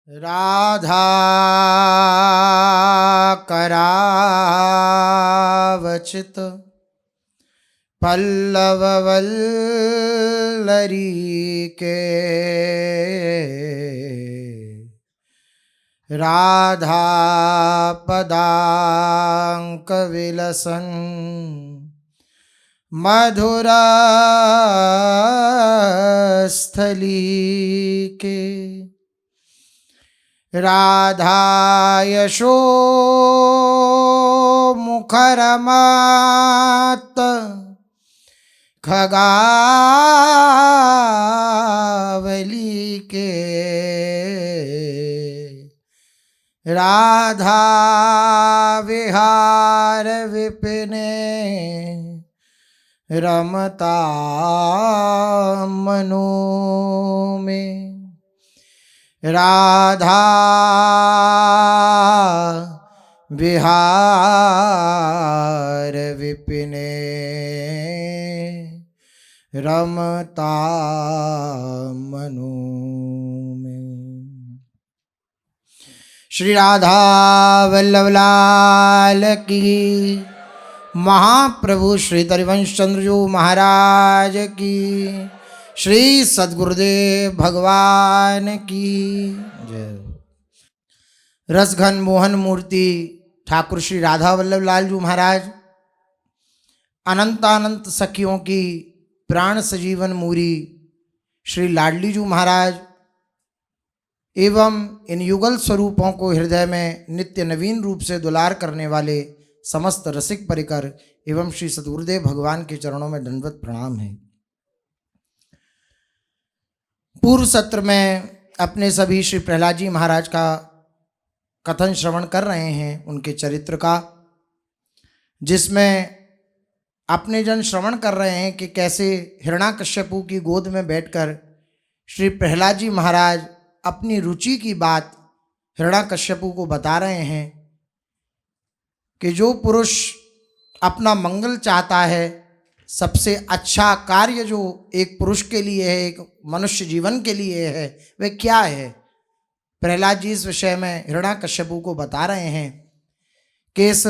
राधा करावचित पल्लववल्लरी के राधा पदांक विलसन मधुरा स्थली के राधा यशो मुखरमत खगावली के राधा विहार विपिने रमता मनो में राधा विहार विपिने रमता मनो में। श्री राधा वल्लभ लाल की, महाप्रभु श्री हरिवंश चंद्र जी महाराज की, श्री सद्गुरुदेव भगवान की जय। रसघन मोहन मूर्ति ठाकुर श्री राधा वल्लभ लाल जी महाराज, अनंतानंत सखियों की प्राण सजीवन मूरी श्री लाडली जी महाराज एवं इन युगल स्वरूपों को हृदय में नित्य नवीन रूप से दुलार करने वाले समस्त रसिक परिकर एवं श्री सद्गुरुदेव भगवान के चरणों में दंडवत प्रणाम है। पूर्व सत्र में अपने सभी श्री प्रहलाद जी महाराज का कथन श्रवण कर रहे हैं, उनके चरित्र का, जिसमें अपने जन श्रवण कर रहे हैं कि कैसे हिरण्याकश्यपु की गोद में बैठकर श्री प्रहलाद जी महाराज अपनी रुचि की बात हिरण्याकश्यपु को बता रहे हैं कि जो पुरुष अपना मंगल चाहता है, सबसे अच्छा कार्य जो एक पुरुष के लिए है, एक मनुष्य जीवन के लिए है, वह क्या है। प्रहलाद जी इस विषय में हिरण्याकश्यपु को बता रहे हैं कि इस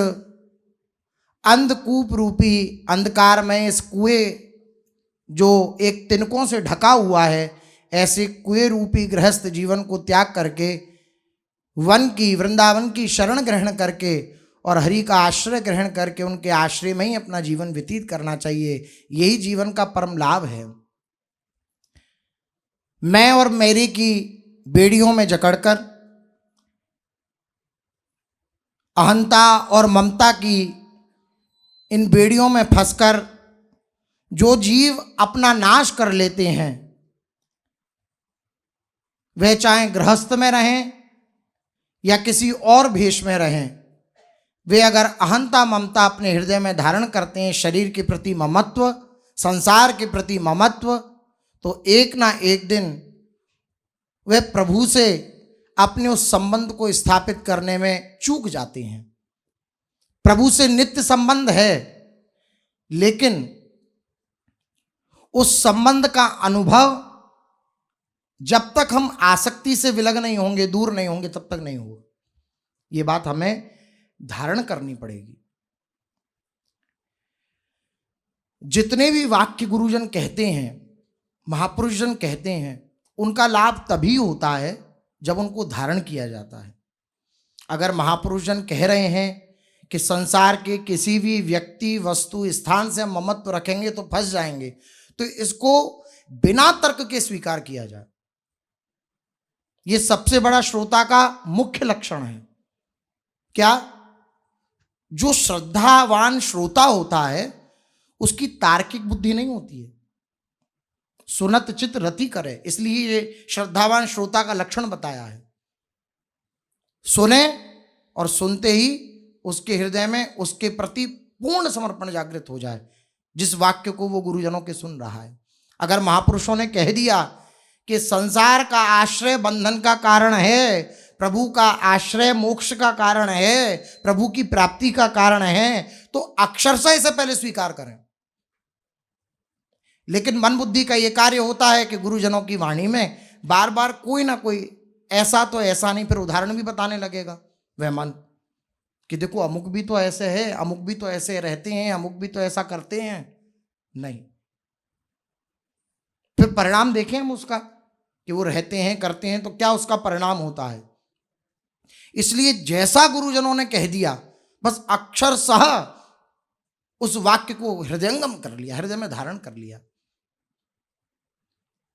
अंधकूप रूपी अंधकार में, इस कुएं जो एक तिनकों से ढका हुआ है, ऐसे कुएं रूपी गृहस्थ जीवन को त्याग करके वन की, वृंदावन की शरण ग्रहण करके और हरि का आश्रय ग्रहण करके उनके आश्रय में ही अपना जीवन व्यतीत करना चाहिए। यही जीवन का परम लाभ है। मैं और मेरे की बेड़ियों में जकड़कर, अहंता और ममता की इन बेड़ियों में फंसकर जो जीव अपना नाश कर लेते हैं, वह चाहे गृहस्थ में रहें या किसी और भेष में रहें, वे अगर अहंता ममता अपने हृदय में धारण करते हैं, शरीर के प्रति ममत्व, संसार के प्रति ममत्व, तो एक ना एक दिन वे प्रभु से अपने उस संबंध को स्थापित करने में चूक जाते हैं। प्रभु से नित्य संबंध है, लेकिन उस संबंध का अनुभव जब तक हम आसक्ति से विलग नहीं होंगे, दूर नहीं होंगे, तब तक नहीं होगा। ये बात हमें धारण करनी पड़ेगी। जितने भी वाक्य गुरुजन कहते हैं, महापुरुषजन कहते हैं, उनका लाभ तभी होता है जब उनको धारण किया जाता है। अगर महापुरुषजन कह रहे हैं कि संसार के किसी भी व्यक्ति, वस्तु, स्थान से हम ममत्व रखेंगे तो फंस जाएंगे, तो इसको बिना तर्क के स्वीकार किया जाए। यह सबसे बड़ा श्रोता का मुख्य लक्षण है। क्या? जो श्रद्धावान श्रोता होता है उसकी तार्किक बुद्धि नहीं होती है। सुनत चित रति करे, इसलिए ये श्रद्धावान श्रोता का लक्षण बताया है। सुने और सुनते ही उसके हृदय में उसके प्रति पूर्ण समर्पण जागृत हो जाए, जिस वाक्य को वो गुरुजनों के सुन रहा है। अगर महापुरुषों ने कह दिया कि संसार का आश्रय बंधन का कारण है, प्रभु का आश्रय मोक्ष का कारण है, प्रभु की प्राप्ति का कारण है, तो अक्षरशः इसे पहले स्वीकार करें। लेकिन मन बुद्धि का ये कार्य होता है कि गुरुजनों की वाणी में बार बार कोई ना कोई ऐसा तो ऐसा नहीं, फिर उदाहरण भी बताने लगेगा वह मन कि देखो अमुक भी तो ऐसे है, अमुक भी तो ऐसे रहते हैं, अमुक भी तो ऐसा करते हैं। नहीं, फिर परिणाम देखें हम उसका कि वो रहते हैं करते हैं तो क्या उसका परिणाम होता है। इसलिए जैसा गुरुजनों ने कह दिया बस अक्षरशः उस वाक्य को हृदयंगम कर लिया, हृदय में धारण कर लिया।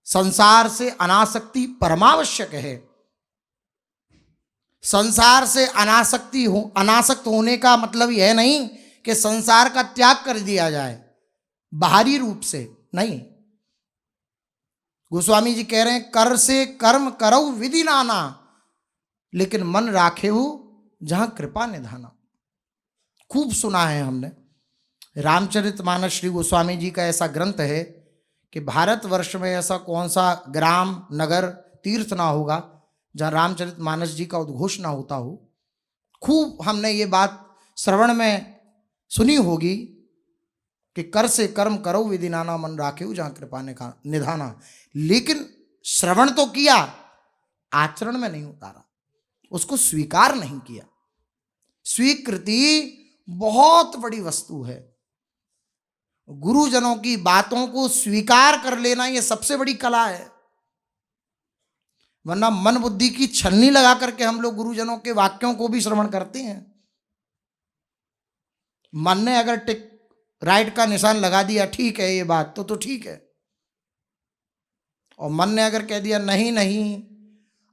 संसार से अनासक्ति परमावश्यक है। संसार से अनासक्त होने का मतलब यह नहीं कि संसार का त्याग कर दिया जाए बाहरी रूप से, नहीं। गोस्वामी जी कह रहे हैं कर से कर्म करो विधि नाना, लेकिन मन राखे हो जहां कृपा निधाना। खूब सुना है हमने। रामचरितमानस श्री गोस्वामी जी का ऐसा ग्रंथ है कि भारतवर्ष में ऐसा कौन सा ग्राम नगर तीर्थ ना होगा जहाँ रामचरितमानस जी का उद्घोष ना होता हो। खूब हमने ये बात श्रवण में सुनी होगी कि कर से कर्म करो विधि नाना, मन राखे हो जहाँ कृपा निधाना। लेकिन श्रवण तो किया, आचरण में नहीं उतारा, उसको स्वीकार नहीं किया। स्वीकृति बहुत बड़ी वस्तु है। गुरुजनों की बातों को स्वीकार कर लेना ये सबसे बड़ी कला है। वरना मन बुद्धि की छलनी लगा करके हम लोग गुरुजनों के वाक्यों को भी श्रवण करते हैं। मन ने अगर टिक राइट का निशान लगा दिया, ठीक है ये बात तो ठीक है, और मन ने अगर कह दिया नहीं नहीं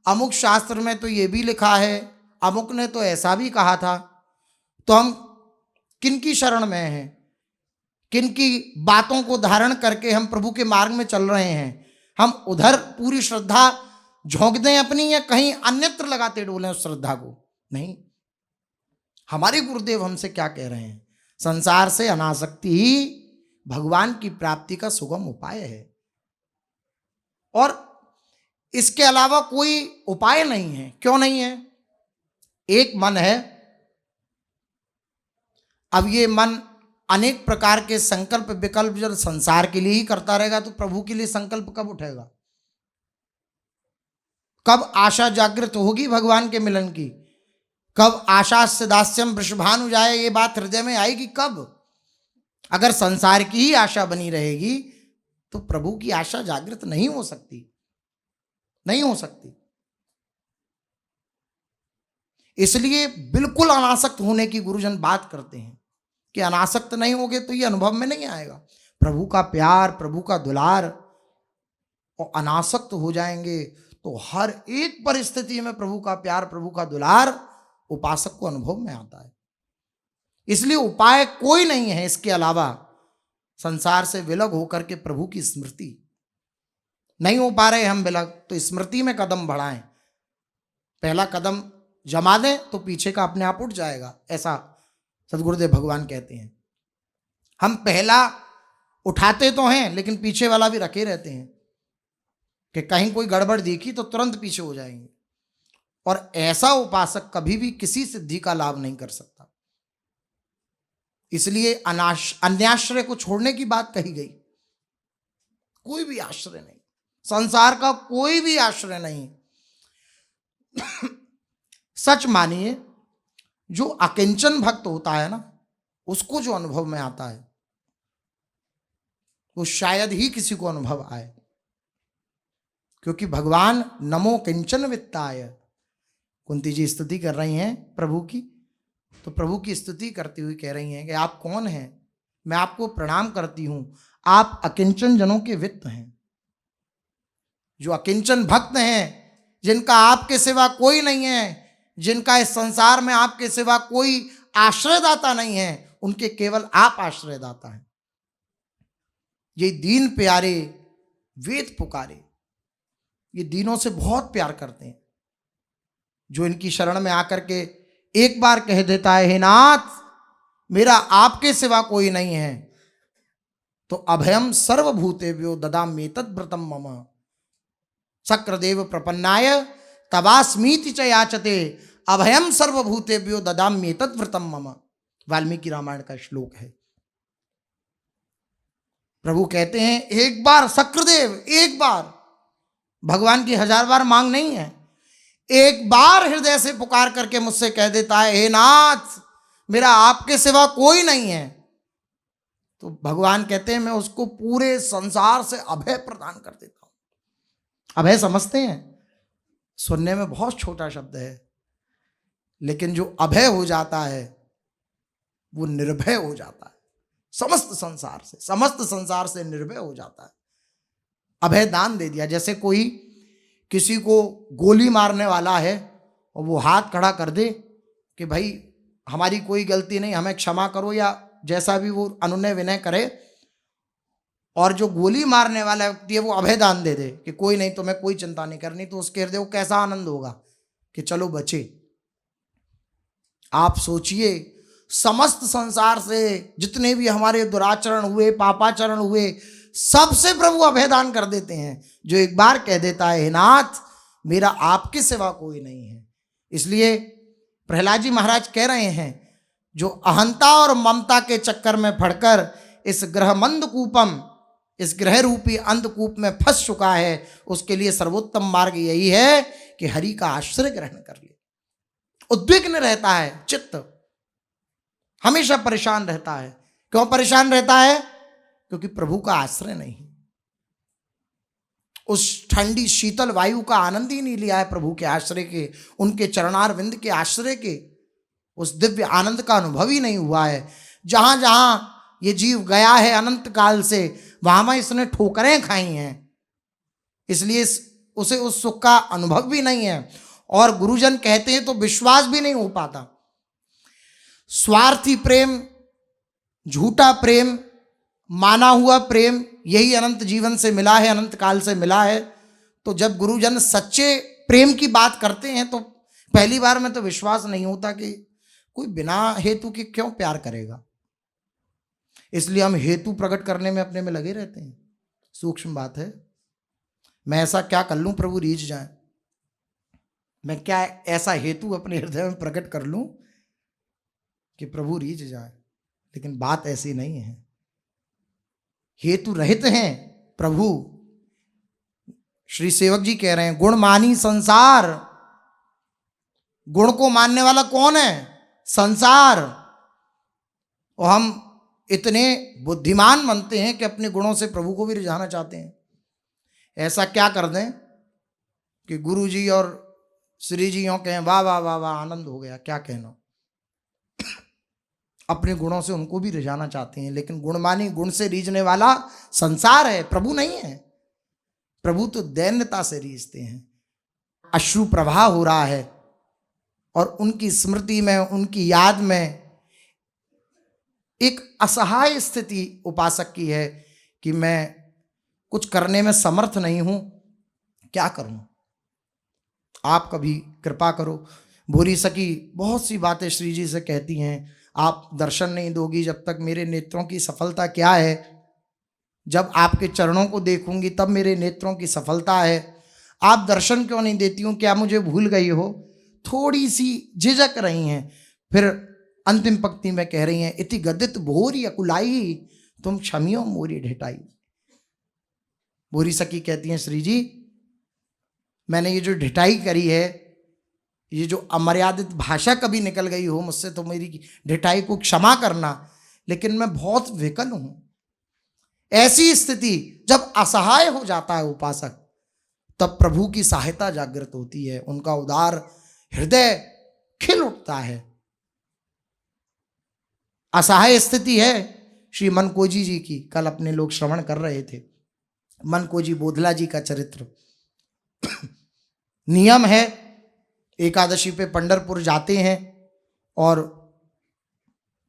अमुक शास्त्र में तो ये भी लिखा है, अमुक ने तो ऐसा भी कहा था, तो हम किन की शरण में हैं, किन की बातों को धारण करके हम प्रभु के मार्ग में चल रहे हैं। हम उधर पूरी श्रद्धा झोंक दें अपनी या कहीं अन्यत्र लगाते डोलें उस श्रद्धा को? नहीं। हमारे गुरुदेव हमसे क्या कह रहे हैं? संसार से अनासक्ति ही भगवान की प्राप्ति का सुगम उपाय है, और इसके अलावा कोई उपाय नहीं है। क्यों नहीं है? एक मन है। अब ये मन अनेक प्रकार के संकल्प विकल्प जब संसार के लिए ही करता रहेगा तो प्रभु के लिए संकल्प कब उठेगा? कब आशा जागृत होगी भगवान के मिलन की? कब आशा से दास्यम वृषभानु जाए, ये बात हृदय में आएगी कब? अगर संसार की ही आशा बनी रहेगी तो प्रभु की आशा जागृत नहीं हो सकती, नहीं हो सकती। इसलिए बिल्कुल अनासक्त होने की गुरुजन बात करते हैं कि अनासक्त नहीं होगे तो ये अनुभव में नहीं आएगा प्रभु का प्यार, प्रभु का दुलार। और अनासक्त हो जाएंगे तो हर एक परिस्थिति में प्रभु का प्यार, प्रभु का दुलार उपासक को अनुभव में आता है। इसलिए उपाय कोई नहीं है इसके अलावा संसार से विलग होकर के प्रभु की स्मृति। नहीं हो पा रहे हम विलग तो स्मृति में कदम बढ़ाएं। पहला कदम जमा दें तो पीछे का अपने आप उठ जाएगा, ऐसा सदगुरुदेव भगवान कहते हैं। हम पहला उठाते तो हैं लेकिन पीछे वाला भी रखे रहते हैं कि कहीं कोई गड़बड़ दिखी तो तुरंत पीछे हो जाएंगे। और ऐसा उपासक कभी भी किसी सिद्धि का लाभ नहीं कर सकता। इसलिए अन्याश्रय को छोड़ने की बात कही गई। कोई भी आश्रय नहीं, संसार का कोई भी आश्रय नहीं। सच मानिए, जो अकिंचन भक्त होता है ना, उसको जो अनुभव में आता है वो शायद ही किसी को अनुभव आए। क्योंकि भगवान नमो किंचन वित्ताय, कुंती जी स्तुति कर रही हैं प्रभु की, तो प्रभु की स्तुति करती हुई कह रही हैं कि आप कौन हैं, मैं आपको प्रणाम करती हूं, आप अकिंचन जनों के वित्त हैं। जो अकिंचन भक्त हैं, जिनका आपके सिवा कोई नहीं है, जिनका इस संसार में आपके सिवा कोई आश्रयदाता नहीं है, उनके केवल आप आश्रयदाता हैं। ये दीन प्यारे वेद पुकारे, ये दीनों से बहुत प्यार करते हैं। जो इनकी शरण में आकर के एक बार कह देता है हे नाथ मेरा आपके सिवा कोई नहीं है, तो अभयम सर्वभूतेभ्यो ददाम्येतद् व्रतम मम शक्रदेव प्रपन्नाय तवास्मीति च याचते अभयम सर्वभूतेभ्यो ददाम्येतद् व्रतम मम। वाल्मीकि रामायण का श्लोक है। प्रभु कहते हैं एक बार शक्रदेव, एक बार, भगवान की 1000 बार मांग नहीं है, एक बार हृदय से पुकार करके मुझसे कह देता है, हे नाथ मेरा आपके सिवा कोई नहीं है, तो भगवान कहते हैं मैं उसको पूरे संसार से अभय प्रदान कर देता हूं। अभय समझते हैं, सुनने में बहुत छोटा शब्द है, लेकिन जो अभय हो जाता है वो निर्भय हो जाता है। समस्त संसार से निर्भय हो जाता है। अभय दान दे दिया। जैसे कोई किसी को गोली मारने वाला है और वो हाथ खड़ा कर दे कि भाई हमारी कोई गलती नहीं, हमें क्षमा करो, या जैसा भी वो अनुनय विनय करे, और जो गोली मारने वाला व्यक्ति है वो अभय दान दे दे कि कोई नहीं, तुम्हें कोई चिंता नहीं करनी, तो उसके हृदय को कैसा आनंद होगा कि चलो बचे। आप सोचिए, समस्त संसार से जितने भी हमारे दुराचरण हुए, पापाचरण हुए, सबसे प्रभु अभयदान कर देते हैं। जो एक बार कह देता है, हे नाथ मेरा आपके सिवा कोई नहीं है। इसलिए प्रहलाद जी महाराज कह रहे हैं, जो अहंता और ममता के चक्कर में पड़कर इस ग्रहमंद कूपम, इस ग्रह रूपी अंधकूप में फंस चुका है, उसके लिए सर्वोत्तम मार्ग यही है कि हरि का आश्रय ग्रहण कर ले। उद्विग्न रहता है चित्त, हमेशा परेशान रहता है। क्यों परेशान रहता है? क्योंकि प्रभु का आश्रय नहीं, उस ठंडी शीतल वायु का आनंद ही नहीं लिया है प्रभु के आश्रय के, उनके चरणार विंद के आश्रय के, उस दिव्य आनंद का अनुभव ही नहीं हुआ है। जहां जहां ये जीव गया है अनंत काल से, वहां वहां इसने ठोकरें खाई हैं, इसलिए उसे उस सुख का अनुभव भी नहीं है। और गुरुजन कहते हैं तो विश्वास भी नहीं हो पाता। स्वार्थी प्रेम, झूठा प्रेम, माना हुआ प्रेम, यही अनंत जीवन से मिला है, अनंत काल से मिला है। तो जब गुरुजन सच्चे प्रेम की बात करते हैं तो पहली बार में तो विश्वास नहीं होता कि कोई बिना हेतु के क्यों प्यार करेगा। इसलिए हम हेतु प्रकट करने में अपने में लगे रहते हैं। सूक्ष्म बात है, मैं ऐसा क्या कर लूं प्रभु रीझ जाए, मैं क्या ऐसा हेतु अपने हृदय में प्रकट कर लूं कि प्रभु रीझ जाए। लेकिन बात ऐसी नहीं है, हेतु रहित हैं प्रभु। श्री सेवक जी कह रहे हैं, गुण मानी संसार। गुण को मानने वाला कौन है? संसार। और हम इतने बुद्धिमान बनते हैं कि अपने गुणों से प्रभु को भी रिझाना चाहते हैं। ऐसा क्या कर दें कि गुरु जी और श्री जी यों कहें वाह वाह वाह वाह आनंद हो गया, क्या कहना। अपने गुणों से उनको भी रिझाना चाहते हैं, लेकिन गुणमानी, गुण से रीझने वाला संसार है, प्रभु नहीं है। प्रभु तो दैन्यता से रीझते हैं। अश्रु प्रवाह हो रहा है और उनकी स्मृति में, उनकी याद में एक असहाय स्थिति उपासक की है कि मैं कुछ करने में समर्थ नहीं हूं, क्या करूं, आप कभी कृपा करो। भूरी सखी बहुत सी बातें श्री जी से कहती हैं, आप दर्शन नहीं दोगी जब तक मेरे नेत्रों की सफलता क्या है, जब आपके चरणों को देखूंगी तब मेरे नेत्रों की सफलता है। आप दर्शन क्यों नहीं देती हूँ, क्या मुझे भूल गई हो? थोड़ी सी झिझक रही हैं। फिर अंतिम पंक्ति में कह रही हैं, इति गदित भोरी अकुलाई तुम क्षमियो मोरी ढिठाई। भूरी सखी कहती हैं, श्री जी मैंने ये जो ढिठाई करी है, ये जो अमर्यादित भाषा कभी निकल गई हो मुझसे, तो मेरी ढिठाई को क्षमा करना, लेकिन मैं बहुत विकल हूं। ऐसी स्थिति जब असहाय हो जाता है उपासक, तब प्रभु की सहायता जागृत होती है, उनका उदार हृदय खिल उठता है। असहाय स्थिति है श्री मनकोजी जी की, कल अपने लोग श्रवण कर रहे थे, मनकोजी बोधला जी का चरित्र। नियम है, एकादशी पे पंढरपुर जाते हैं और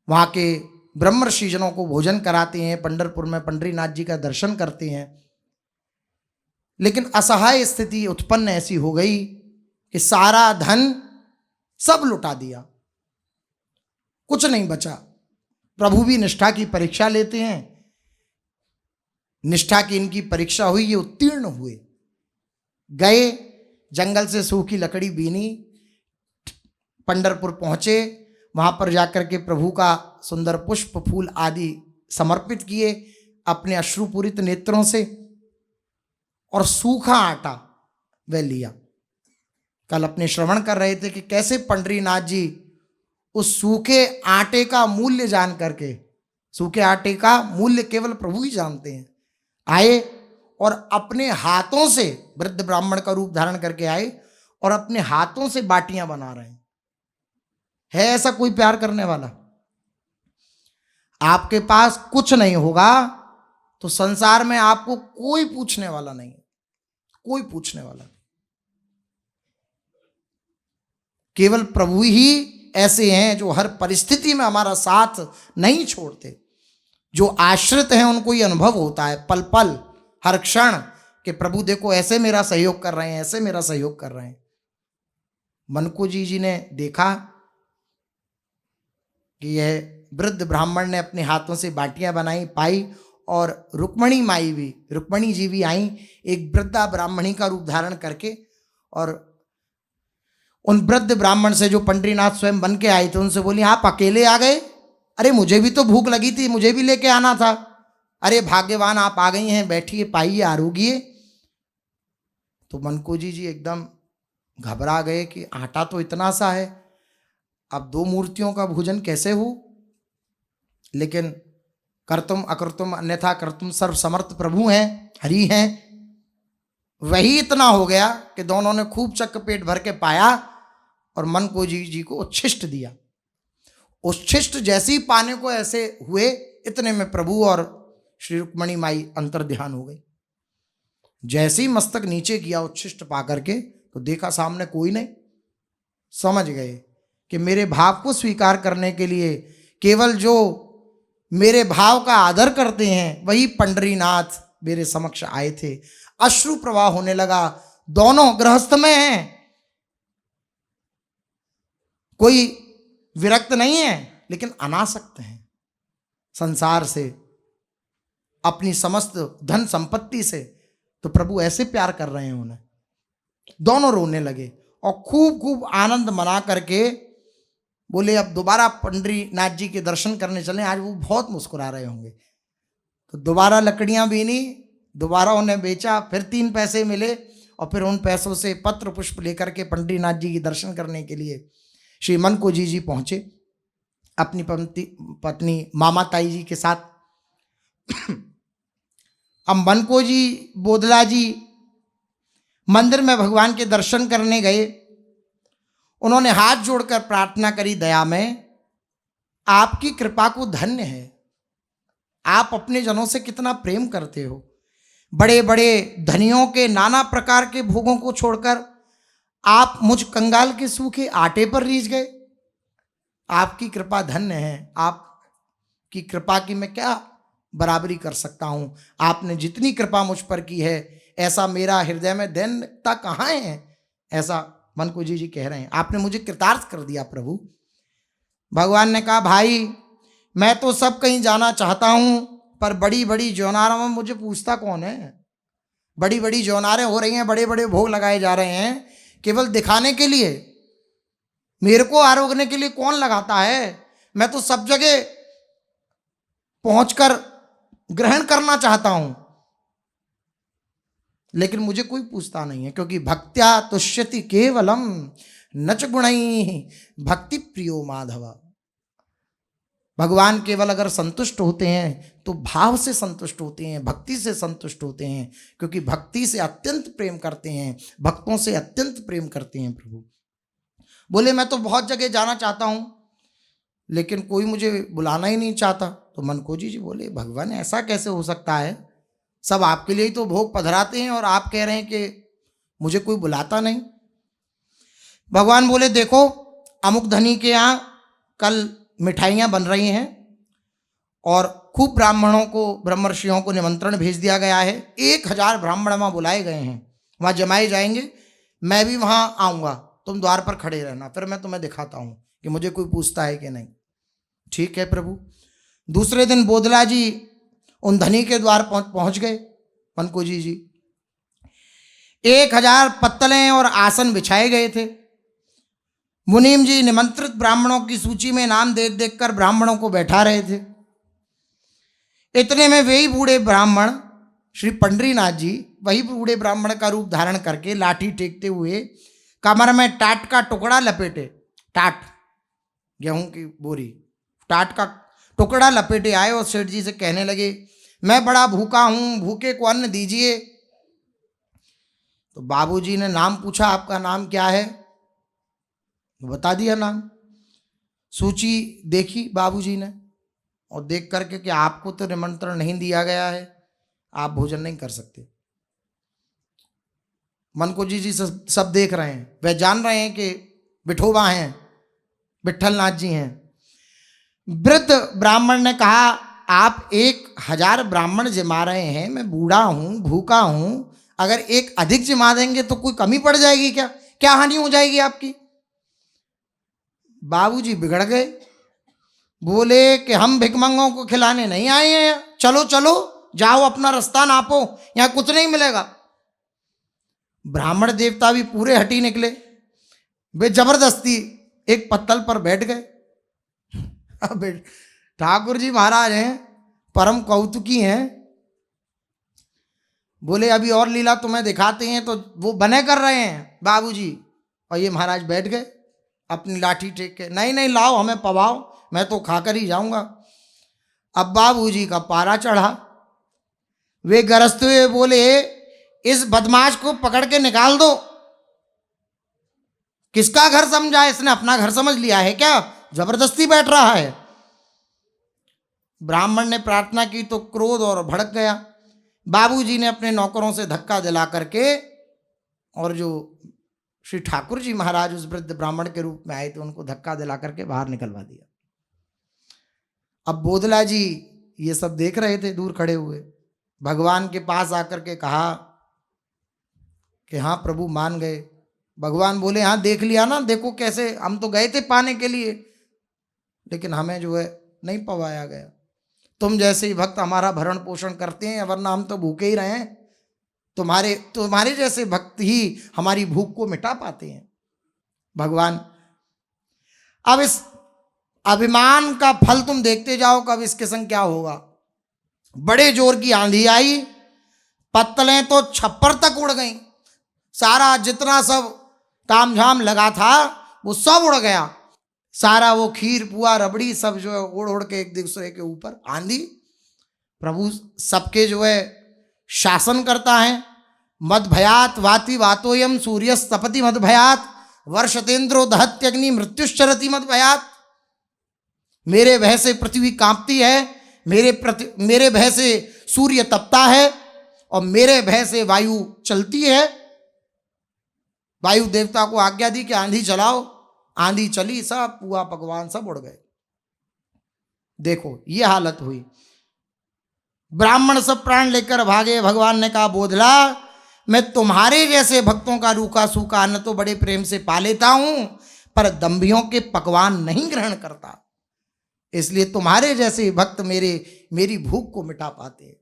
वहाँ के ब्रह्मर्षिजनों को भोजन कराते हैं, पंढरपुर में पंडरीनाथ जी का दर्शन करते हैं। लेकिन असहाय स्थिति उत्पन्न ऐसी हो गई कि सारा धन सब लुटा दिया, कुछ नहीं बचा। प्रभु भी निष्ठा की परीक्षा लेते हैं, निष्ठा की इनकी परीक्षा हुई, ये उत्तीर्ण हुए। गए, जंगल से सूखी लकड़ी बीनी, पंढरपुर पहुंचे, वहां पर जाकर के प्रभु का सुंदर पुष्प फूल आदि समर्पित किए अपने अश्रुपूरित नेत्रों से, और सूखा आटा वह लिया, कल अपने श्रवण कर रहे थे कि कैसे पंडरीनाथ जी उस सूखे आटे का मूल्य जान करके, सूखे आटे का मूल्य केवल प्रभु ही जानते हैं, आए और अपने हाथों से वृद्ध ब्राह्मण का रूप धारण करके आए और अपने हाथों से बाटियां बना रहे हैं। है ऐसा कोई प्यार करने वाला? आपके पास कुछ नहीं होगा तो संसार में आपको कोई पूछने वाला नहीं, कोई पूछने वाला नहीं। केवल प्रभु ही ऐसे हैं जो हर परिस्थिति में हमारा साथ नहीं छोड़ते। जो आश्रित हैं उनको ये अनुभव होता है पल पल, हर क्षण, कि प्रभु देखो ऐसे मेरा सहयोग कर रहे हैं, ऐसे मेरा सहयोग कर रहे हैं। मनको जी ने देखा कि यह वृद्ध ब्राह्मण ने अपने हाथों से बाटियां बनाई, पाई, और रुक्मणी जी भी आई एक वृद्धा ब्राह्मणी का रूप धारण करके, और उन वृद्ध ब्राह्मण से जो पंडरीनाथ स्वयं बन के आए थे उनसे बोली, आप अकेले आ गए? अरे मुझे भी तो भूख लगी थी, मुझे भी लेके आना था। अरे भाग्यवान आप आ गई हैं, बैठिए, पाइए, आरोगिए। तो मनको जी एकदम घबरा गए कि आटा तो इतना सा है, अब 2 मूर्तियों का भोजन कैसे हो। लेकिन कर्तुम अकर्तुम अन्यथा कर्तुम सर्व समर्थ प्रभु हैं, हरि हैं। वही इतना हो गया कि दोनों ने खूब चक्क पेट भर के पाया और मनको जी को उच्छिष्ट दिया। उच्छिष्ट जैसे ही पाने को ऐसे हुए, इतने में प्रभु और श्री रुक्मणी माई अंतर ध्यान हो गई। जैसे ही मस्तक नीचे किया उच्छिष्ट पा करके, तो देखा सामने कोई नहीं। समझ गए कि मेरे भाव को स्वीकार करने के लिए केवल जो मेरे भाव का आदर करते हैं वही पंडरीनाथ मेरे समक्ष आए थे। अश्रु प्रवाह होने लगा। दोनों गृहस्थ में हैं, कोई विरक्त नहीं है, लेकिन अनासक्त हैं संसार से, अपनी समस्त धन संपत्ति से। तो प्रभु ऐसे प्यार कर रहे हैं उन्हें। दोनों रोने लगे और खूब आनंद मना करके बोले अब दोबारा पंडरीनाथ जी के दर्शन करने चलें। आज वो बहुत मुस्कुरा रहे होंगे। तो दोबारा लकड़ियां बीनी, दोबारा उन्हें बेचा, फिर 3 पैसे मिले और फिर उन पैसों से पत्र पुष्प लेकर के पंडरीनाथ जी के दर्शन करने के लिए श्री मनको जी पहुंचे अपनी पत्नी मामा ताई जी के साथ। अब मनको जी बोदला जी मंदिर में भगवान के दर्शन करने गए। उन्होंने हाथ जोड़कर प्रार्थना करी, दया में आपकी कृपा को धन्य है। आप अपने जनों से कितना प्रेम करते हो। बड़े बड़े धनियों के नाना प्रकार के भोगों को छोड़कर आप मुझ कंगाल के सूखे आटे पर रीझ गए। आपकी कृपा धन्य है। आपकी कृपा की मैं क्या बराबरी कर सकता हूं। आपने जितनी कृपा मुझ पर की है, ऐसा मेरा हृदय में दैन्यता कहाँ है, ऐसा मनको जी कह रहे हैं। आपने मुझे कृतार्थ कर दिया प्रभु। भगवान ने कहा, भाई मैं तो सब कहीं जाना चाहता हूं, पर बड़ी बड़ी ज्योनारों में मुझे पूछता कौन है। बड़ी बड़ी ज्योनारें हो रही हैं, बड़े बड़े भोग लगाए जा रहे हैं, केवल दिखाने के लिए। मेरे को आरोगने के लिए कौन लगाता है। मैं तो सब जगह पहुंचकर ग्रहण करना चाहता हूं, लेकिन मुझे कोई पूछता नहीं है, क्योंकि भक्त्या तुष्यति केवलम नच गुणैः भक्ति प्रियो माधव। भगवान केवल अगर संतुष्ट होते हैं तो भाव से संतुष्ट होते हैं, भक्ति से संतुष्ट होते हैं, क्योंकि भक्ति से अत्यंत प्रेम करते हैं, भक्तों से अत्यंत प्रेम करते हैं प्रभु। बोले मैं तो बहुत जगह जाना चाहता हूं, लेकिन कोई मुझे बुलाना ही नहीं चाहता। तो मनको जी बोले, भगवान ऐसा कैसे हो सकता है। सब आपके लिए ही तो भोग पधराते हैं और आप कह रहे हैं कि मुझे कोई बुलाता नहीं। भगवान बोले, देखो अमुक धनी के यहाँ कल मिठाइयाँ बन रही हैं और खूब ब्राह्मणों को, ब्रह्मर्षियों को निमंत्रण भेज दिया गया है। 1000 ब्राह्मण वहाँ बुलाए गए हैं, वहाँ जमाए जाएंगे। मैं भी वहाँ आऊँगा, तुम द्वार पर खड़े रहना, फिर मैं तुम्हें दिखाता हूँ कि मुझे कोई पूछता है कि नहीं। ठीक है प्रभु। दूसरे दिन बोदला जी उन धनी के द्वार पहुँच गए। मनको जी 1000 पत्तलें और आसन बिछाए गए थे। मुनीम जी निमंत्रित ब्राह्मणों की सूची में नाम देख देख कर ब्राह्मणों को बैठा रहे थे। इतने में वही बूढ़े ब्राह्मण श्री पंडरीनाथ जी, वही बूढ़े ब्राह्मण का रूप धारण करके लाठी टेकते हुए कमर में टाट का टुकड़ा लपेटे, टाट गेहूं की बोरी, टाट का टुकड़ा लपेटे आए और सेठ जी से कहने लगे, मैं बड़ा भूखा हूं, भूखे को अन्न दीजिए। तो बाबूजी ने नाम पूछा, आपका नाम क्या है? बता दिया नाम। सूची देखी बाबूजी ने और देख करके कि आपको तो निमंत्रण नहीं दिया गया है, आप भोजन नहीं कर सकते। मन को जी सब देख रहे हैं, वह जान रहे हैं कि विठोबा हैं, विठल नाथ जी हैं। वृद्ध ब्राह्मण ने कहा, आप 1000 ब्राह्मण जिमा रहे हैं, मैं बूढ़ा हूं, भूखा हूं, अगर एक अधिक जिमा देंगे तो कोई कमी पड़ जाएगी क्या? क्या हानि हो जाएगी आपकी? बाबूजी बिगड़ गए, बोले कि हम भिकमंगों को खिलाने नहीं आए हैं, चलो चलो जाओ अपना रास्ता नापो, यहां कुछ नहीं मिलेगा। ब्राह्मण देवता भी पूरे हटी निकले, वे जबरदस्ती एक पत्तल पर बैठ गए। अब ठाकुर जी महाराज हैं, परम कौतुकी हैं, बोले अभी और लीला तुम्हें दिखाते हैं। तो वो बने कर रहे हैं बाबूजी, और ये महाराज बैठ गए अपनी लाठी टेक के, नहीं नहीं लाओ हमें पवाओ, मैं तो खाकर ही जाऊंगा। अब बाबूजी का पारा चढ़ा, वे गरजते हुए बोले, इस बदमाश को पकड़ के निकाल दो। किसका घर समझा? इसने अपना घर समझ लिया है क्या? जबरदस्ती बैठ रहा है। ब्राह्मण ने प्रार्थना की तो क्रोध और भड़क गया। बाबूजी ने अपने नौकरों से धक्का दिला करके, और जो श्री ठाकुर जी महाराज उस वृद्ध ब्राह्मण के रूप में आए थे, उनको धक्का दिला करके बाहर निकलवा दिया। अब बोधला जी ये सब देख रहे थे दूर खड़े हुए, भगवान के पास आकर के कहा कि हाँ प्रभु मान गए। भगवान बोले, हाँ देख लिया ना, देखो कैसे, हम तो गए थे पाने के लिए, लेकिन हमें जो है नहीं पवाया गया। तुम जैसे ही भक्त हमारा भरण पोषण करते हैं, वरना हम तो भूखे ही रहे हैं। तुम्हारे जैसे भक्त ही हमारी भूख को मिटा पाते हैं। भगवान, अब इस अभिमान का फल तुम देखते जाओ, कब इसके संग क्या होगा। बड़े जोर की आंधी आई, पत्तलें तो छप्पर तक उड़ गईं, सारा जितना सब तामझाम लगा था वो सब उड़ गया। सारा वो खीर पुआ रबड़ी सब जो है उड़ उड़ के एक दूसरे के ऊपर। आंधी, प्रभु सबके जो है शासन करता है। मद भयात वाति वातोयम सूर्यस्तपति मद भयात वर्षतेन्द्रो दहत्यग्नि मृत्युश्चरति मद भयात। मेरे भय से पृथ्वी कांपती है, मेरे भय से सूर्य तपता है, और मेरे भय से वायु चलती है। वायु देवता को आज्ञा दी कि आंधी चलाओ, आंधी चली, सब पुआ पकवान सब उड़ गए। देखो ये हालत हुई। ब्राह्मण सब प्राण लेकर भागे। भगवान ने कहा, बोधला, मैं तुम्हारे जैसे भक्तों का रूखा सूखा अन्न तो बड़े प्रेम से पा लेता हूं, पर दंभियों के पकवान नहीं ग्रहण करता, इसलिए तुम्हारे जैसे भक्त मेरी भूख को मिटा पाते हैं।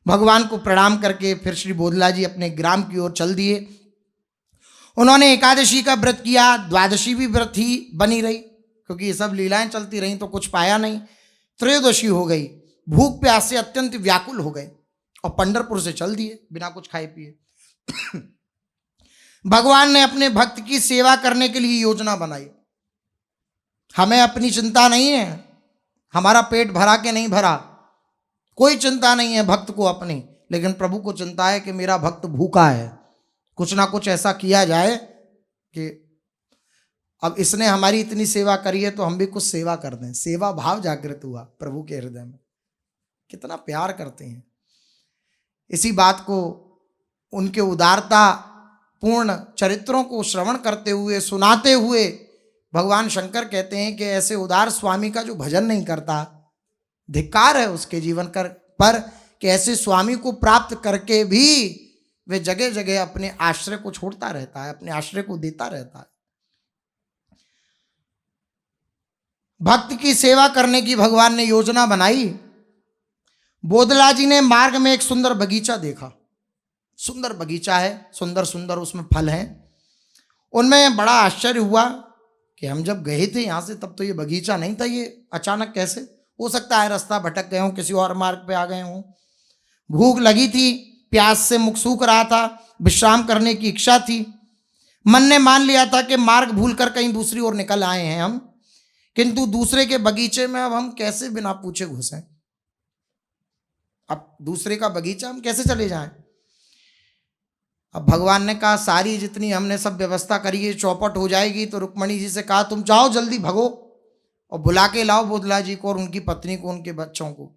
भगवान को प्रणाम करके फिर श्री बोधला जी अपने ग्राम की ओर चल दिए। उन्होंने एकादशी का व्रत किया, द्वादशी भी व्रत ही बनी रही, क्योंकि ये सब लीलाएं चलती रहीं तो कुछ पाया नहीं। त्रयोदशी हो गई, भूख प्यास से अत्यंत व्याकुल हो गए और पंढरपुर से चल दिए बिना कुछ खाए पिए। भगवान ने अपने भक्त की सेवा करने के लिए योजना बनाई। हमें अपनी चिंता नहीं है, हमारा पेट भरा के नहीं भरा, कोई चिंता नहीं है भक्त को अपनी, लेकिन प्रभु को चिंता है कि मेरा भक्त भूखा है, कुछ ना कुछ ऐसा किया जाए कि अब इसने हमारी इतनी सेवा करी है तो हम भी कुछ सेवा कर दें। सेवा भाव जागृत हुआ प्रभु के हृदय में, कितना प्यार करते हैं। इसी बात को उनके उदारता पूर्ण चरित्रों को श्रवण करते हुए, सुनाते हुए भगवान शंकर कहते हैं कि ऐसे उदार स्वामी का जो भजन नहीं करता, धिक्कार है उसके जीवन पर कि ऐसे स्वामी को प्राप्त करके भी वे जगह जगह अपने आश्रय को छोड़ता रहता है, अपने आश्रय को देता रहता है। भक्त की सेवा करने की भगवान ने योजना बनाई। बोधला जी ने मार्ग में एक सुंदर बगीचा देखा। सुंदर बगीचा है, सुंदर सुंदर उसमें फल हैं। उनमें बड़ा आश्चर्य हुआ कि हम जब गए थे यहाँ से तब तो ये बगीचा नहीं था, ये अचानक कैसे हो सकता है? रास्ता भटक गए हों, किसी और मार्ग पे आ गए हों। भूख लगी थी, प्यास से मुख सूख रहा था, विश्राम करने की इच्छा थी। मन ने मान लिया था कि मार्ग भूलकर कहीं दूसरी ओर निकल आए हैं हम, किंतु दूसरे के बगीचे में अब हम कैसे बिना पूछे घुसें? अब दूसरे का बगीचा हम कैसे चले जाएं? अब भगवान ने कहा सारी जितनी हमने सब व्यवस्था करी है चौपट हो जाएगी, तो रुक्मणी जी से कहा तुम जाओ जल्दी भगो और बुला के लाओ बोधला जी को और उनकी पत्नी को, उनके बच्चों को।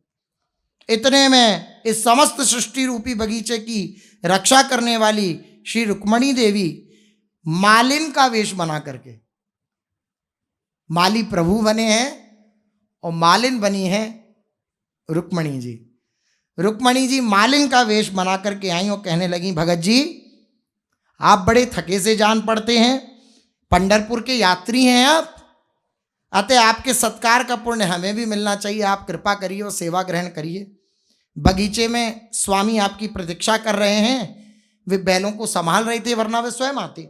इतने में इस समस्त सृष्टि रूपी बगीचे की रक्षा करने वाली श्री रुक्मणी देवी मालिन का वेश बना करके, माली प्रभु बने हैं और मालिन बनी है रुक्मणी जी। रुक्मणी जी मालिन का वेश बना करके आई और कहने लगी भगत जी आप बड़े थके से जान पड़ते हैं, पंढरपुर के यात्री हैं आप, अतः आपके सत्कार का पुण्य हमें भी मिलना चाहिए। आप कृपा करिए और सेवा ग्रहण करिए। बगीचे में स्वामी आपकी प्रतीक्षा कर रहे हैं, वे बैलों को संभाल रहे थे वरना वे स्वयं आते।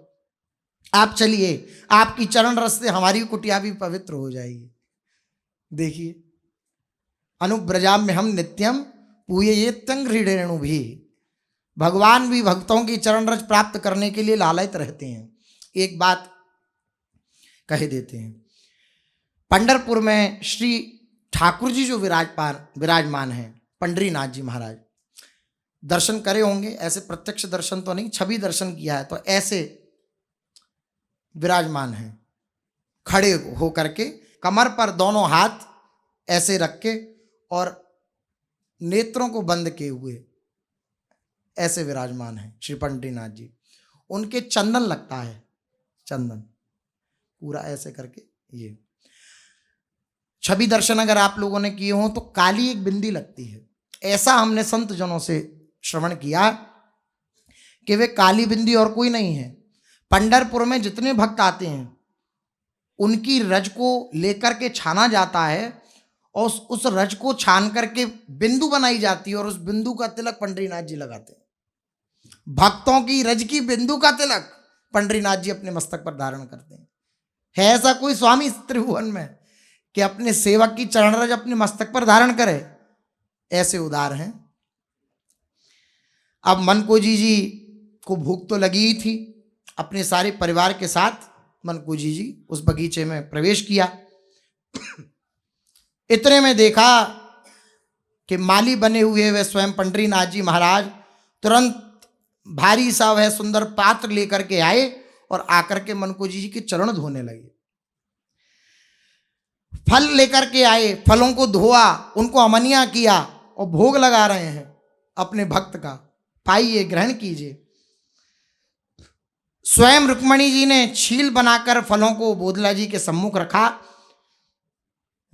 आप चलिए, आपकी चरण रस से हमारी कुटिया भी पवित्र हो जाएगी। देखिए अनुब्रजाम में हम नित्यम पूये तंग भी, भगवान भी भक्तों की चरण रज प्राप्त करने के लिए लालयित रहते हैं। एक बात कह देते हैं, पंढरपुर में श्री ठाकुर जी जो विराजमान हैं, पंडरीनाथ जी महाराज, दर्शन करे होंगे, ऐसे प्रत्यक्ष दर्शन तो नहीं, छवि दर्शन किया है, तो ऐसे विराजमान हैं खड़े हो करके, कमर पर दोनों हाथ ऐसे रख के और नेत्रों को बंद किए हुए ऐसे विराजमान हैं श्री पंडरीनाथ जी। उनके चंदन लगता है, चंदन पूरा ऐसे करके, ये छवि दर्शन अगर आप लोगों ने किए हों तो काली एक बिंदी लगती है। ऐसा हमने संत जनों से श्रवण किया कि वे काली बिंदी और कोई नहीं है। पंढरपुर में जितने भक्त आते हैं उनकी रज को लेकर के छाना जाता है और उस रज को छान करके बिंदु बनाई जाती है और उस बिंदु का तिलक पंडरीनाथ जी लगाते हैं। भक्तों की रज की बिंदु का तिलक पंडरीनाथ जी अपने मस्तक पर धारण करते हैं। है ऐसा कोई स्वामी इस त्रिभुवन में कि अपने सेवक की चरण रज अपने मस्तक पर धारण करे? ऐसे उदार हैं। अब मनकोजी जी को भूख तो लगी ही थी, अपने सारे परिवार के साथ मनकोजी जी उस बगीचे में प्रवेश किया। इतने में देखा कि माली बने हुए वे स्वयं पंडरीनाथ जी महाराज तुरंत भारी सा वह सुंदर पात्र लेकर के आए और आकर के मनकोजी जी के चरण धोने लगे। फल लेकर के आए, फलों को धोआ, उनको अमनिया किया और भोग लगा रहे हैं अपने भक्त का। पाइए, ग्रहण कीजिए। स्वयं रुक्मणी जी ने छील बनाकर फलों को बोधला जी के सम्मुख रखा।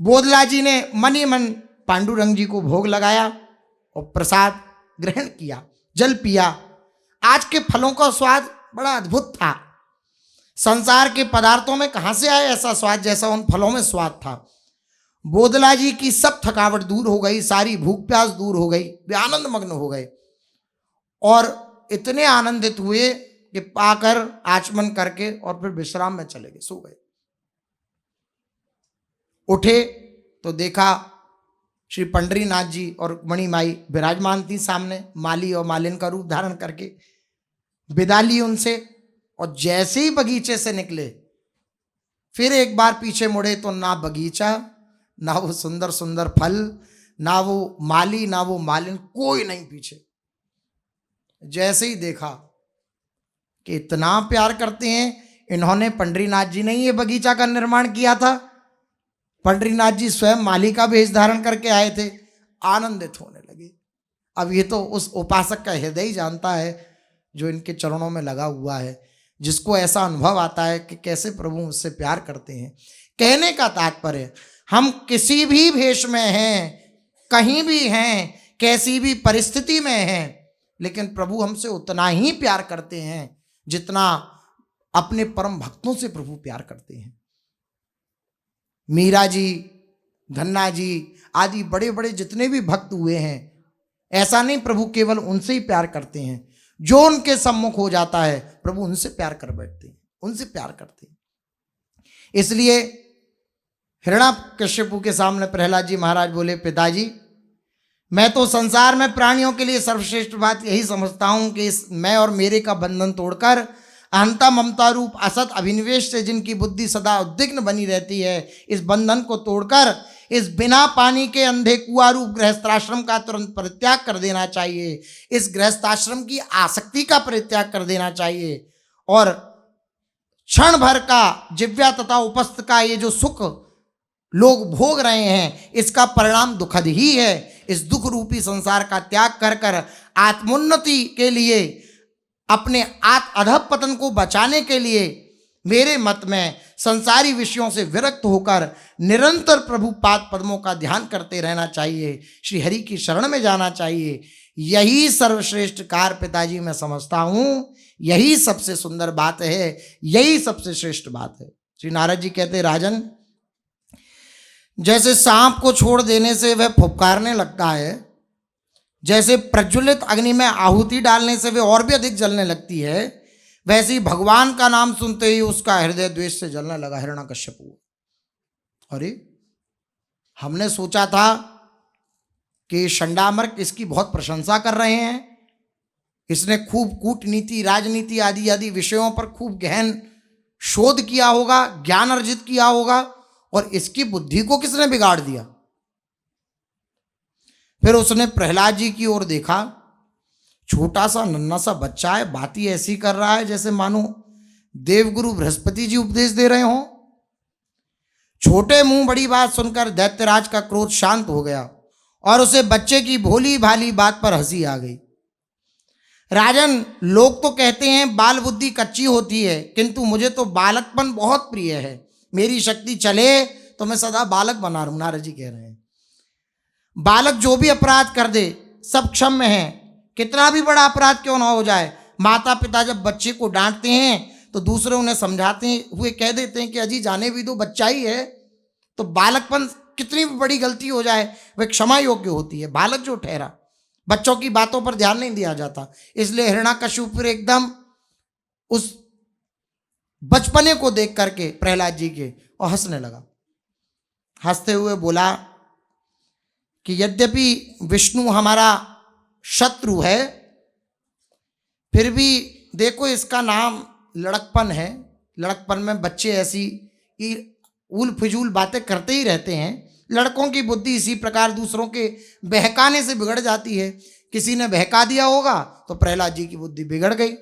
बोधला जी ने मन ही मन पांडुरंग जी को भोग लगाया और प्रसाद ग्रहण किया, जल पिया। आज के फलों का स्वाद बड़ा अद्भुत था। संसार के पदार्थों में कहां से आया ऐसा स्वाद जैसा उन फलों में स्वाद था। बोधला जी की सब थकावट दूर हो गई, सारी भूख प्यास दूर हो गई, वे आनंद मग्न हो गए और इतने आनंदित हुए कि पाकर आचमन करके और फिर विश्राम में चले गए, सो गए। उठे तो देखा श्री पंडरीनाथ जी और मणिमाई विराजमान थी सामने, माली और मालिन का रूप धारण करके। विदा ली उनसे और जैसे ही बगीचे से निकले फिर एक बार पीछे मुड़े तो ना बगीचा, ना वो सुंदर सुंदर फल, ना वो माली, ना वो मालिन, कोई नहीं पीछे। जैसे ही देखा कि इतना प्यार करते हैं इन्होंने, पंडरीनाथ जी ने ये बगीचा का निर्माण किया था। पंडरीनाथ जी स्वयं माली का वेश धारण करके आए थे, आनंदित होने लगे। अब ये तो उस उपासक का हृदय ही जानता है जो इनके चरणों में लगा हुआ है, जिसको ऐसा अनुभव आता है कि कैसे प्रभु मुझसे प्यार करते हैं। कहने का तात्पर्य, हम किसी भी भेष में हैं, कहीं भी हैं, कैसी भी परिस्थिति में हैं, लेकिन प्रभु हमसे उतना ही प्यार करते हैं जितना अपने परम भक्तों से प्रभु प्यार करते हैं। मीरा जी, धन्ना जी आदि बड़े बड़े जितने भी भक्त हुए हैं, ऐसा नहीं प्रभु केवल उनसे ही प्यार करते हैं, जो उनके सम्मुख हो जाता है प्रभु उनसे प्यार कर बैठते हैं, उनसे प्यार करते हैं। इसलिए हिरण्याकश्यपु के सामने प्रहलाद जी महाराज बोले, पिताजी मैं तो संसार में प्राणियों के लिए सर्वश्रेष्ठ बात यही समझता हूं कि इस मैं और मेरे का बंधन तोड़कर अहंता ममता रूप असत अभिनिवेश से जिनकी बुद्धि सदा उद्विग्न बनी रहती है, इस बंधन को तोड़कर इस बिना पानी के अंधे कुआं रूप गृहस्थाश्रम का तुरंत परित्याग कर देना चाहिए। इस गृहस्थाश्रम की आसक्ति का परित्याग कर देना चाहिए और क्षण भर का जिव्या तथा उपस्थ का ये जो सुख लोग भोग रहे हैं, इसका परिणाम दुखद ही है। इस दुख रूपी संसार का त्याग कर कर आत्मोन्नति के लिए, अपने अधःपतन को बचाने के लिए मेरे मत में संसारी विषयों से विरक्त होकर निरंतर प्रभु पाद पद्मों का ध्यान करते रहना चाहिए, श्री हरि की शरण में जाना चाहिए। यही सर्वश्रेष्ठ कार्य पिताजी मैं समझता हूँ, यही सबसे सुंदर बात है, यही सबसे श्रेष्ठ बात है। श्री नारद जी कहते, राजन, जैसे सांप को छोड़ देने से वह फुफकारने लगता है, जैसे प्रज्वलित अग्नि में आहुति डालने से वह और भी अधिक जलने लगती है, वैसे ही भगवान का नाम सुनते ही उसका हृदय द्वेष से जलने लगा हिरण्यकश्यपु। अरे, हमने सोचा था कि शंडामर्क इसकी बहुत प्रशंसा कर रहे हैं, इसने खूब कूटनीति, राजनीति आदि आदि विषयों पर खूब गहन शोध किया होगा, ज्ञान अर्जित किया होगा, और इसकी बुद्धि को किसने बिगाड़ दिया। फिर उसने प्रहलाद जी की ओर देखा, छोटा सा नन्हा सा बच्चा है, बात ही ऐसी कर रहा है जैसे मानो देवगुरु बृहस्पति जी उपदेश दे रहे हों। छोटे मुंह बड़ी बात सुनकर दैत्यराज का क्रोध शांत हो गया और उसे बच्चे की भोली भाली बात पर हंसी आ गई। राजन, लोग तो कहते हैं बाल बुद्धि कच्ची होती है, किंतु मुझे तो बालकपन बहुत प्रिय है। मेरी शक्ति चले तो मैं सदा बालक बना रहूं। नारद जी कह रहे हैं, बालक जो भी अपराध कर दे सब क्षम्य है, कितना भी बड़ा अपराध क्यों ना हो जाए। माता पिता जब बच्चे को डांटते हैं तो दूसरे उन्हें समझाते हुए कह देते हैं कि अजी जाने भी दो, बच्चा ही है। तो बालकपन कितनी भी बड़ी गलती हो जाए वह क्षमा योग्य होती है। बालक जो ठहरा, बच्चों की बातों पर ध्यान नहीं दिया जाता, इसलिए हिरण्यकश्यप पर एकदम उस बचपने को देख करके प्रहलाद जी के और हंसने लगा। हंसते हुए बोला कि यद्यपि विष्णु हमारा शत्रु है, फिर भी देखो इसका नाम लड़कपन है। लड़कपन में बच्चे ऐसी उल फिजूल बातें करते ही रहते हैं। लड़कों की बुद्धि इसी प्रकार दूसरों के बहकाने से बिगड़ जाती है। किसी ने बहका दिया होगा तो प्रहलाद जी की बुद्धि बिगड़ गई,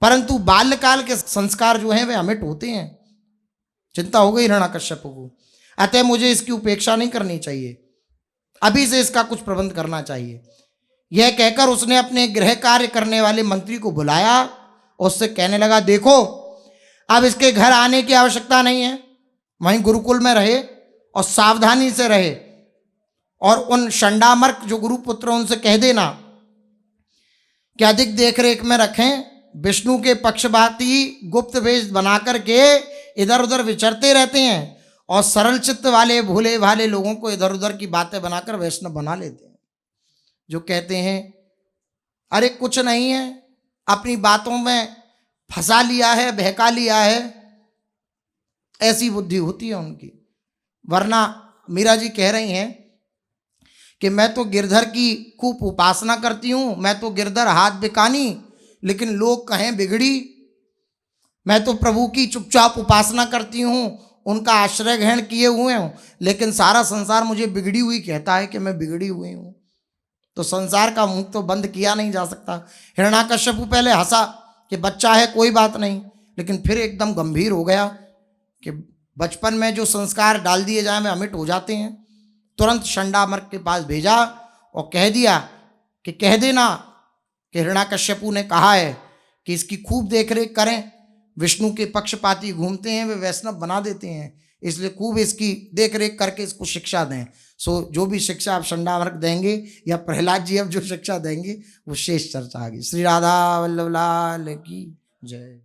परंतु बाल्यकाल के संस्कार जो हैं वे अमिट होते हैं। चिंता हो गई हिरण्यकश्यप को, अतः मुझे इसकी उपेक्षा नहीं करनी चाहिए, अभी से इसका कुछ प्रबंध करना चाहिए। यह कहकर उसने अपने गृह कार्य करने वाले मंत्री को बुलाया और उससे कहने लगा, देखो अब इसके घर आने की आवश्यकता नहीं है, वहीं गुरुकुल में रहे और सावधानी से रहे, और उन शंडामर्क जो गुरुपुत्र उनसे कह देना कि अधिक देखरेख में रखें। विष्णु के पक्षपाती गुप्त वेश बना करके इधर उधर विचरते रहते हैं और सरल चित्त वाले भोले भाले लोगों को इधर उधर की बातें बनाकर वैष्णव बना लेते हैं, जो कहते हैं अरे कुछ नहीं है, अपनी बातों में फंसा लिया है, बहका लिया है। ऐसी बुद्धि होती है उनकी। वरना मीरा जी कह रही हैं कि मैं तो गिरधर की खूब उपासना करती हूँ, मैं तो गिरधर हाथ बिकानी, लेकिन लोग कहें बिगड़ी। मैं तो प्रभु की चुपचाप उपासना करती हूँ, उनका आश्रय ग्रहण किए हुए हूँ, लेकिन सारा संसार मुझे बिगड़ी हुई कहता है कि मैं बिगड़ी हुई हूँ। तो संसार का मुख तो बंद किया नहीं जा सकता। हिरण्यकश्यप पहले हंसा कि बच्चा है कोई बात नहीं, लेकिन फिर एकदम गंभीर हो गया कि बचपन में जो संस्कार डाल दिए जाए वे अमिट हो जाते हैं। तुरंत शंडामर्क के पास भेजा और कह दिया कि कह देना कि हिरण्यकश्यपु ने कहा है कि इसकी खूब देखरेख करें, विष्णु के पक्षपाती घूमते हैं, वे वैष्णव बना देते हैं, इसलिए खूब इसकी देखरेख करके इसको शिक्षा दें। सो जो भी शिक्षा आप शंडामर्क देंगे या प्रहलाद जी अब जो शिक्षा देंगे वो शेष चर्चा आगे। श्री राधा वल्लभ लाल की जय।